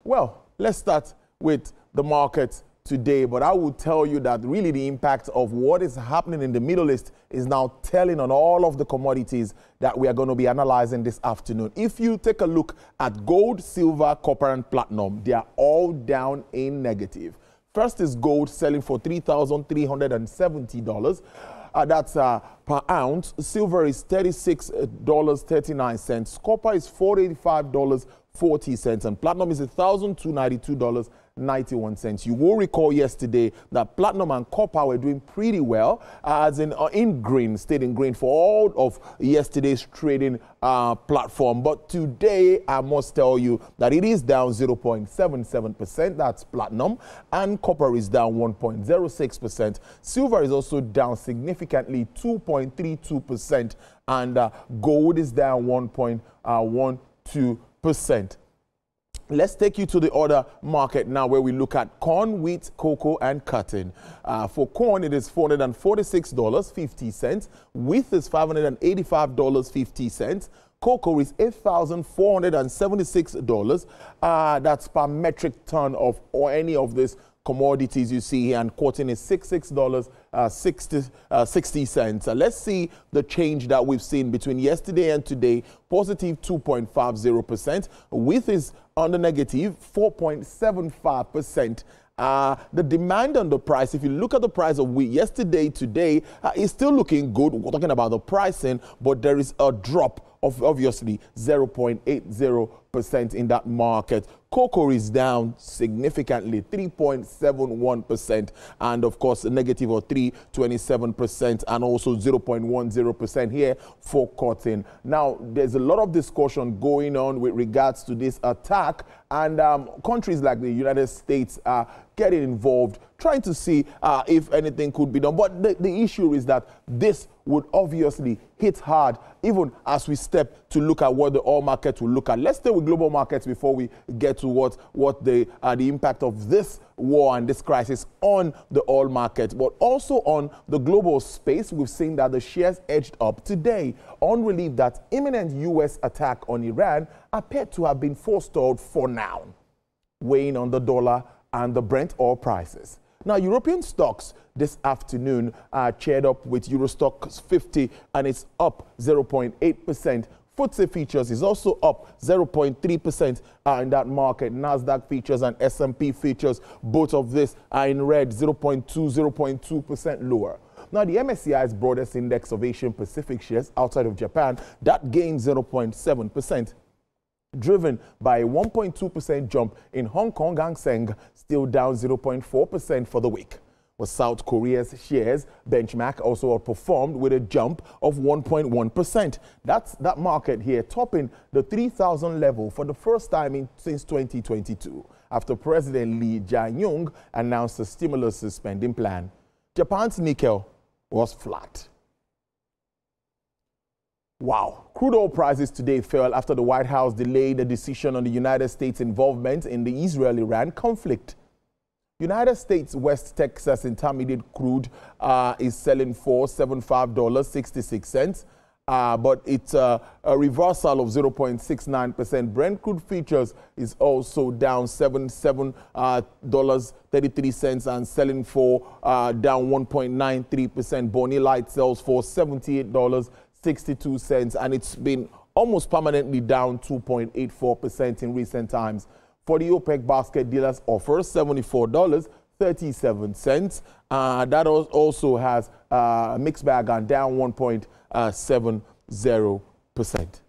Well, let's start with the market today, but I will tell you that really the impact of what is happening in the Middle East is now telling on all of the commodities that we are going to be analyzing this afternoon. If you take a look at gold, silver, copper, and platinum, they are all down in negative. First is gold selling for $3,370. That's per ounce. Silver is $36.39. Copper is $485.40. And platinum is $1,292.91. You will recall yesterday that platinum and copper were doing pretty well, as in green, stayed in green for all of yesterday's trading platform. But today, I must tell you that it is down 0.77%. That's platinum. And copper is down 1.06%. Silver is also down significantly, 2.32%. And gold is down 1.12%. Let's take you to the other market now, where we look at corn, wheat, cocoa, and cotton. For corn, it is $446.50. Wheat is $585.50. Cocoa is $8,476. That's per metric ton of or any of this commodities you see here, and cotton is $66.60. Let's see the change that we've seen between yesterday and today. Positive 2.50%. Wheat is on the negative 4.75%. The demand on the price, if you look at the price of wheat yesterday, today, is still looking good. We're talking about the pricing, but there is a drop of obviously 0.80% in that market. Cocoa is down significantly, 3.71%, and of course a negative of 3.27%, and also 0.10% here for cotton. Now, there's a lot of discussion going on with regards to this attack, and countries like the United States are getting involved, trying to see if anything could be done. But the issue is that this would obviously hit hard, even as we step to look at what the oil market will look at. Let's stay with global markets before we get to what the impact of this war and this crisis on the oil market, but also on the global space. We've seen that the shares edged up today on relief that imminent U.S. attack on Iran appeared to have been forestalled for now, weighing on the dollar and the Brent oil prices. Now, European stocks this afternoon cheered up with Euro Stoxx 50, and it's up 0.8%. FTSE futures is also up 0.3% in that market. Nasdaq futures and S&P futures, both of this are in red, 0.2% lower. Now, the MSCI's broadest index of Asian Pacific shares outside of Japan, that gained 0.7%. driven by a 1.2% jump in Hong Kong Hang Seng, still down 0.4% for the week. With South Korea's shares benchmark also outperformed with a jump of 1.1%. That's that market here topping the 3,000 level for the first time since 2022, after President Lee Jae-yong announced a stimulus spending plan. Japan's Nikkei was flat. Wow. Crude oil prices today fell after the White House delayed a decision on the United States' involvement in the Israel-Iran conflict. United States West Texas Intermediate crude is selling for $75.66, but it's a reversal of 0.69%. Brent crude futures is also down $77.33 and selling for down 1.93%. Bonnie Light sells for $78.62, and it's been almost permanently down 2.84% in recent times. For the OPEC basket, dealers offer $74.37. That also has a mixed bag and down 1.70%.